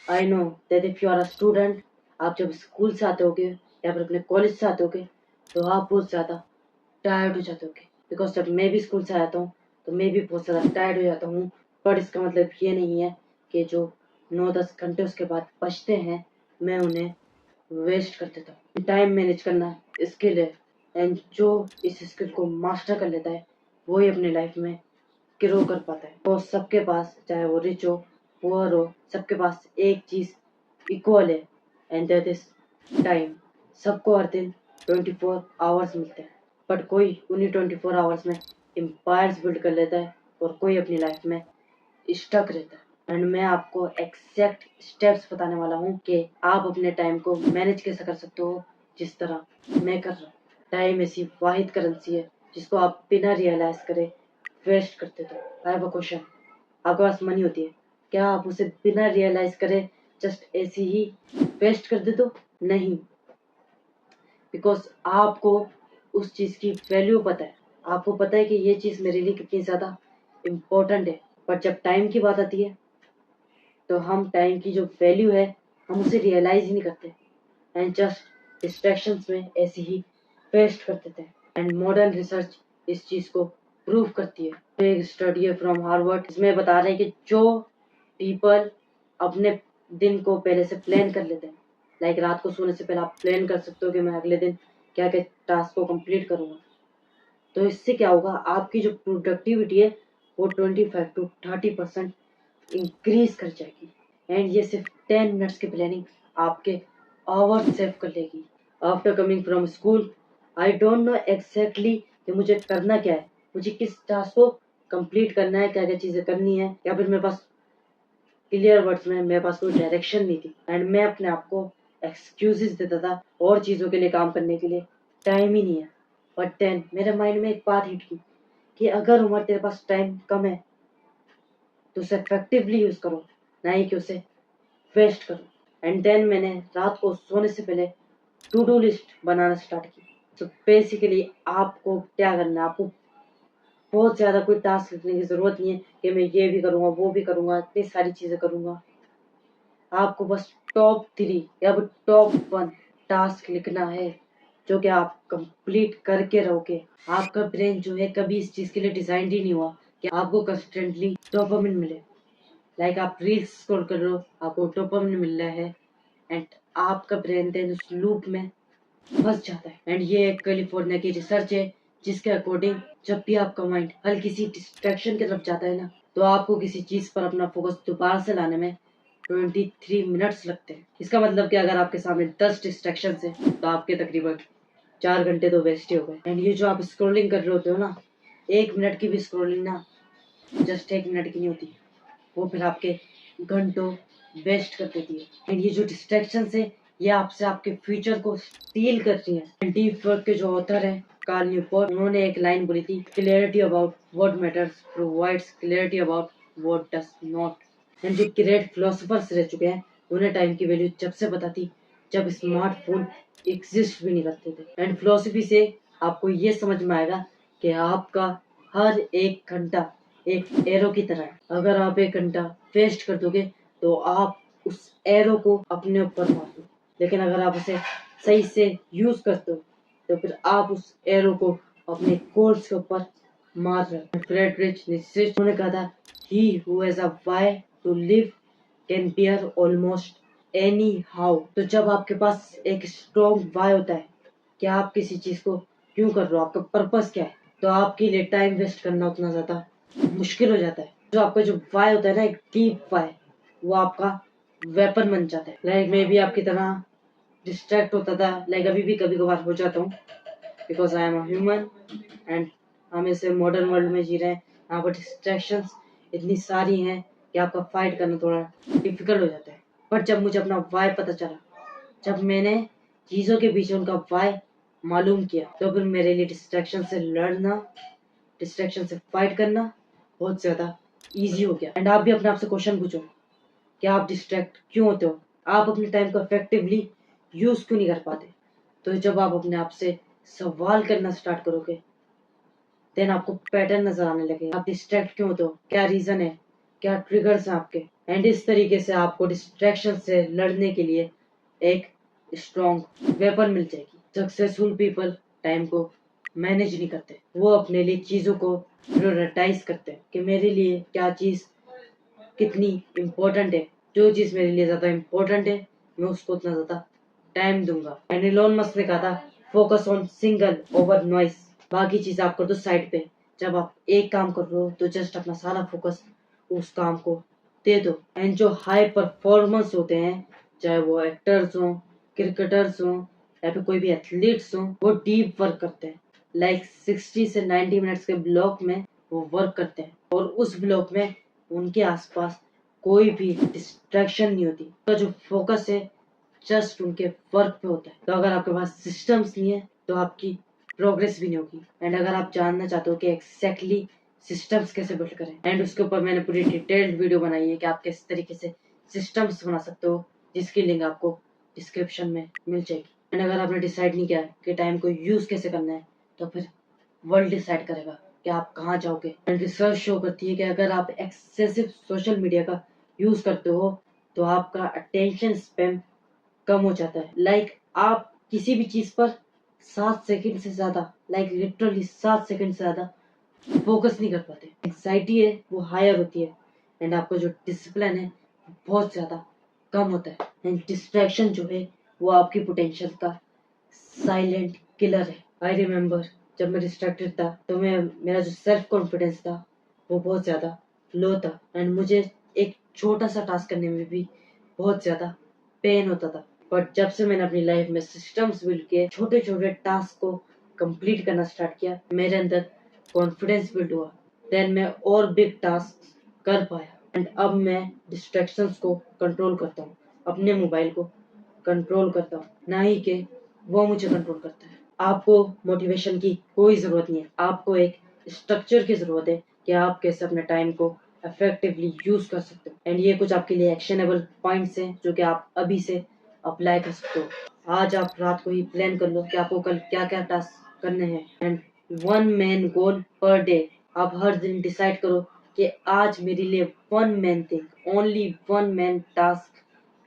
I know that if you are a student, आप जब school से आते होगे या फिर अपने कॉलेज से आते होगे तो आप बहुत ज़्यादा टायर्ड हो जाते होगे। बिकॉज जब मैं भी स्कूल से आता हूँ तो मैं भी बहुत ज़्यादा टायर्ड हो जाता हूँ। पर इसका मतलब ये नहीं है कि जो 9-10 घंटे उसके बाद बचते हैं मैं उन्हें वेस्ट कर देता हूँ। टाइम मैनेज करना स्किल है, एंड जो इस स्किल को मास्टर कर लेता है वो ही अपनी लाइफ में ग्रो कर पाता है। तो सबके पास, चाहे वो रिच हो पुअर हो, सबके पास एक चीज़ इक्वल है, एंड दैट इज टाइम। सबको हर दिन 24 आवर्स मिलते हैं, बट कोई उन्हीं 24 आवर्स में एम्पायर्स बिल्ड कर लेता है और कोई अपनी लाइफ में स्टक रहता है। एंड मैं आपको एग्जैक्ट स्टेप्स बताने वाला हूँ कि आप अपने टाइम को मैनेज कैसे कर सकते हो, जिस तरह मैं कर रहा हूँ। टाइम ऐसी वाहिद करेंसी है जिसको आप बिना रियलाइज करे वेस्ट कर देते हो। आई हैव अ क्वेश्चन, आपके पास मनी होती है, क्या आप उसे बिना रियलाइज करे जस्ट ऐसे ही वेस्ट कर देते हो? नहीं, बिकॉज आपको उस चीज़ की वैल्यू पता है। आपको पता है कि ये चीज़ मेरे लिए कितनी ज़्यादा इम्पोर्टेंट है। बट जब टाइम की बात आती है तो हम टाइम की जो वैल्यू है हम उसे रियलाइज ही नहीं करते, एंड जस्ट डिस्ट्रैक्शंस में ऐसे ही वेस्ट कर देते हैं। एंड मॉडर्न रिसर्च इस चीज़ को प्रूव करती है। एक स्टडी है फ्रॉम हार्वर्ड, इसमें बता रहे हैं कि जो पीपल अपने दिन को पहले से प्लान कर लेते हैं, लाइक रात को सोने से पहले आप प्लान कर सकते हो कि मैं अगले दिन क्या क्या टास्क को कंप्लीट करूँगा, तो इससे क्या होगा, आपकी जो प्रोडक्टिविटी है वो 25 to 30% इंक्रीज कर जाएगी। एंड ये सिर्फ 10 मिनट्स की प्लानिंग आपके आवर सेव कर लेगी। After coming from school, I don't know exactly कि मुझे करना क्या है, मुझे किस टास्क को कंप्लीट करना है, क्या क्या चीज़ें करनी है, या फिर मेरे पास क्लियर वर्ड्स में मेरे पास कोई डायरेक्शन नहीं थी। एंड मैं अपने आप को एक्सक्यूजेस देता था और चीज़ों के लिए काम करने के लिए टाइम ही नहीं है। बट देन मेरे माइंड में एक बात हिट की कि अगर उमर तेरे पास टाइम कम है तो उसे इफेक्टिवली यूज़ करो, ना ही कि उसे वेस्ट करो। एंड देन मैंने रात को सोने से पहले टू डू लिस्ट बनाना स्टार्ट की। तो बेसिकली आपको क्या करना है, आपको बहुत ज़्यादा कोई टास्क लिखने की ज़रूरत नहीं है कि मैं ये भी करूँगा वो भी करूँगा, इतनी सारी चीज़ें करूँगा। आपको बस टॉप 3 या फिर टॉप 1 टास्क लिखना है जो कि आप कंप्लीट करके रहोगे। आपका ब्रेन जो है कभी इस चीज़ के लिए डिज़ाइन ही नहीं हुआ कि आपको कंस्टेंटली डोपामिन मिले। लाइक आप रील्स स्क्रॉल कर रहे हो, आपको डोपामिन मिल रहा है, एंड आपका ब्रेन देन उस लूप में फंस जाता है। एंड ये एक कैलिफोर्निया की रिसर्च है जिसके अकॉर्डिंग जब भी आपका माइंड हल्की सी डिस्ट्रैक्शन की तरफ जाता है ना, तो आपको किसी चीज़ पर अपना फोकस दोबारा से लाने में 23 मिनट्स लगते हैं। इसका मतलब कि अगर आपके सामने 10 डिस्ट्रैक्शन है तो आपके तकरीबन 4 घंटे तो वेस्ट ही हो गए। एंड ये जो आप स्क्रॉलिंग कर रहे होते हो ना, 1 मिनट की भी स्क्रॉलिंग ना जस्ट 1 मिनट की नहीं होती, वो फिर आपके घंटों वेस्ट कर देती है। एंड ये जो डिस्ट्रैक्शन है ये आपसे आपके फ्यूचर को स्टील कर रही है। डीप वर्क के जो ऑथर हैं कार्ल न्यूपोर्ट, उन्होंने एक लाइन बोली थी, clarity about what matters provides clarity about what does not. And जो ग्रेट फिलोसोफर्स रह चुके हैं उन्हें टाइम की वैल्यू जब से पता थी जब स्मार्टफोन एग्जिस्ट भी नहीं करते थे। एंड फिलोसफी से आपको ये समझ में आएगा कि आपका हर एक घंटा एक एरो की तरह है। अगर आप 1 घंटा वेस्ट कर दोगे तो आप उस एरो को अपने ऊपर मार दो, लेकिन अगर आप उसे सही से यूज करते हो तो फिर आप उस एरो को अपने गोल्स के ऊपर मार रहे हो। फ्रेडरिच नीत्शे ने कहा था, he who has a why to live can bear almost any how। तो जब आपके पास एक स्ट्रॉन्ग वाई होता है कि आप किसी चीज को क्यों कर रहे हो, आपका पर्पस क्या है, तो आपके लिए टाइम वेस्ट करना उतना ज्यादा मुश्किल हो जाता है। जो आपका जो वाई होता है ना, एक डीप वाई, वो आपका वेपन बन जाता है। लाइक मैं भी आपकी तरह डिस्ट्रैक्ट होता था, लाइक अभी भी कभी कभार हो जाता हूँ, because I am a human and हम इसे मॉडर्न वर्ल्ड में जी रहे हैं। यहाँ पर डिस्ट्रैक्शंस इतनी सारी हैं कि आपका फाइट करना थोड़ा डिफिकल्ट हो जाता है। पर जब मुझे अपना वाई पता चला, जब मैंने चीज़ों के बीच उनका वाई मालूम किया, तो फिर मेरे लिए डिस्ट्रैक्शन से लड़ना, डिस्ट्रैक्शन से फाइट करना बहुत ज़्यादा ईजी हो गया। एंड आप भी अपने आप से क्वेश्चन पूछो कि आप डिस्ट्रैक्ट क्यों होते हो, आप अपने टाइम को इफेक्टिवली यूज़ क्यों नहीं कर पाते। तो जब आप अपने आप से सवाल करना स्टार्ट करोगे देन आपको पैटर्न नजर आने लगेगा। आप डिस्ट्रैक्ट क्यों होते हो, क्या रीज़न है, क्या ट्रिगर्स हैं आपके, एंड इस तरीके से आपको डिस्ट्रैक्शन से लड़ने के लिए एक स्ट्रॉन्ग वेपन मिल जाएगी। सक्सेसफुल पीपल टाइम को मैनेज नहीं करते, वो अपने लिए चीज़ों को प्रायोरिटाइज करते हैं कि मेरे लिए क्या चीज़ कितनी इम्पोर्टेंट है। जो चीज़ मेरे लिए ज़्यादा इम्पोर्टेंट है मैं उसको उतना ज़्यादा टाइम दूंगा। एंड एलोन मस्क ने कहा था focus on single over noise, बाकी चीज़ आप कर दो साइड पे। जब आप एक काम कर रहे हो तो जस्ट अपना सारा फोकस उस काम को दे दो। एंड जो हाई परफॉर्मर्स होते हैं, चाहे वो एक्टर्स हों, क्रिकेटर्स हों या फिर कोई भी एथलीट्स हों, वो डीप वर्क करते हैं। लाइक 60 से 90 मिनट्स के ब्लॉक में वो वर्क करते हैं और उस ब्लॉक में उनके आसपास कोई भी डिस्ट्रैक्शन नहीं होती। उनका जो फोकस है जस्ट उनके वर्क पे होता है। तो अगर आपके पास सिस्टम्स नहीं है तो आपकी प्रोग्रेस भी नहीं होगी। एंड अगर आप जानना चाहते हो कि एग्जैक्टली सिस्टम्स कैसे बिल्ड करें, एंड उसके ऊपर मैंने पूरी डिटेल्ड वीडियो बनाई है कि आप किस तरीके से सिस्टम्स बना सकते हो, जिसकी लिंक आपको डिस्क्रिप्शन में मिल जाएगी। एंड अगर आपने डिसाइड नहीं किया कि टाइम को यूज कैसे करना है तो फिर वर्ल्ड डिसाइड करेगा कि आप कहाँ जाओगे। एंड रिसर्च शो करती है कि अगर आप एक्सेसिव सोशल मीडिया का यूज करते हो तो आपका अटेंशन स्पैन कम हो जाता है। लाइक आप किसी भी चीज पर 7 सेकंड से ज्यादा, लाइक लिटरली 7 सेकंड से ज्यादा फोकस नहीं कर पाते। एंग्जाइटी है वो हायर होती है एंड आपका जो डिसिप्लिन है बहुत ज्यादा कम होता है। एंड डिस्ट्रैक्शन जो है वो आपकी पोटेंशियल का साइलेंट किलर है। आई रिमेम्बर जब मैं डिस्ट्रैक्टेड था तो मेरा जो सेल्फ कॉन्फिडेंस था वो बहुत ज़्यादा लो था एंड मुझे एक छोटा सा टास्क करने में भी बहुत ज़्यादा पेन होता था। बट जब से मैंने अपनी लाइफ में सिस्टम्स बिल्ड किए, छोटे छोटे टास्क को कंप्लीट करना स्टार्ट किया, मेरे अंदर कॉन्फिडेंस बिल्ड हुआ, देन मैं और बिग टास्क कर पाया। एंड अब मैं डिस्ट्रैक्शंस को कंट्रोल करता हूँ, अपने मोबाइल को कंट्रोल करता हूँ, ना ही कि वो मुझे कंट्रोल करता है। आपको मोटिवेशन की कोई ज़रूरत नहीं है, आपको एक स्ट्रक्चर की ज़रूरत है कि आप कैसे अपने टाइम को इफेक्टिवली यूज़ कर सकते हो। एंड ये कुछ आपके लिए एक्शनेबल पॉइंट्स हैं जो कि आप अभी से अप्लाई कर सकते हो। आज आप रात को ही प्लान कर लो कि आपको कल क्या क्या टास्क करने हैं। And 1 man goal per day, आप हर दिन डिसाइड करो कि आज मेरे लिए 1 man thing, only 1 man task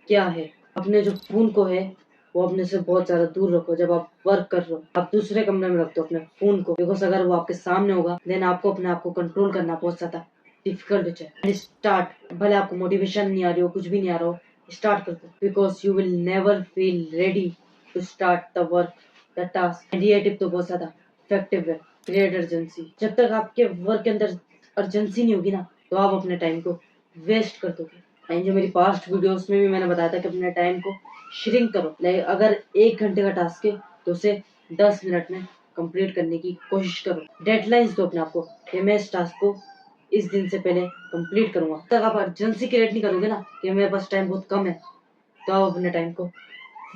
क्या है। अपने जो फोन को है वो अपने से बहुत ज्यादा दूर रखो। जब आप वर्क कर रहे हो आप दूसरे कमरे में रख दो अपने फोन को, बिकॉज अगर वो आपके सामने होगा देन आपको अपने आप को कंट्रोल करना बहुत ज्यादा डिफिकल्ट हो जाए। स्टार्ट, भले आपको मोटिवेशन नहीं आ रही हो, कुछ भी नहीं आ रहा हो, स्टार्ट कर दो, because you will never feel ready to start the work, the task. And ये टिप तो बहुत ज्यादा इफेक्टिव है। क्रिएट अर्जेंसी, जब तक आपके वर्क के अंदर अर्जेंसी नहीं होगी ना तो आप अपने टाइम को वेस्ट कर दोगे। एंड जो मेरी पास्ट वीडियोस में भी मैंने बताया था कि अपने टाइम को श्रिंक करो। लाइक अगर 1 घंटे का टास्क है तो उसे 10 मिनट में कंप्लीट करने की कोशिश करो। डेडलाइंस दो अपने आप को कि मैं इस टास्क को इस दिन से पहले कंप्लीट करूंगा। तक आप अर्जेंसी क्रिएट नहीं करोगे ना कि मेरे पास टाइम बहुत कम है तो आप अपने टाइम को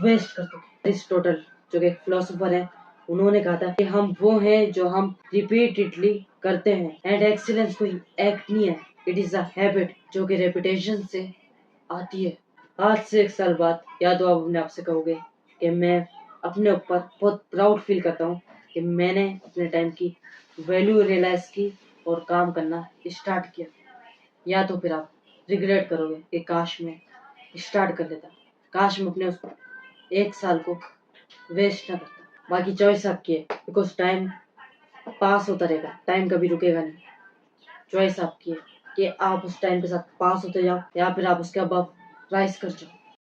वेस्ट कर दोगे। अरिस्टोटल जो कि एक फिलोसोफर है, उन्होंने कहा था कि हम वो हैं जो हम रिपीटेडली करते हैं। एंड एक्सीलेंस कोई एक्ट नहीं है, इट इज अ हैबिट जो कि रेपुटेशन से आती है। आज से 1 साल बाद या तो आप अपने आप से कहोगे कि मैं अपने ऊपर बहुत प्राउड फील करता हूँ कि मैंने अपने टाइम की वैल्यू रियलाइज की और काम करना स्टार्ट किया, या तो फिर आप रिग्रेट करोगे कि काश मैं स्टार्ट कर देता, काश मैं अपने उस 1 साल को वेस्ट ना करता। बाकी चॉइस आपकी है, बिकॉज टाइम पास होता रहेगा, टाइम कभी रुकेगा नहीं। चॉइस आपकी है कि आप उस टाइम के साथ पास होते जाओ या फिर आप उसके अब राइज कर जाओ।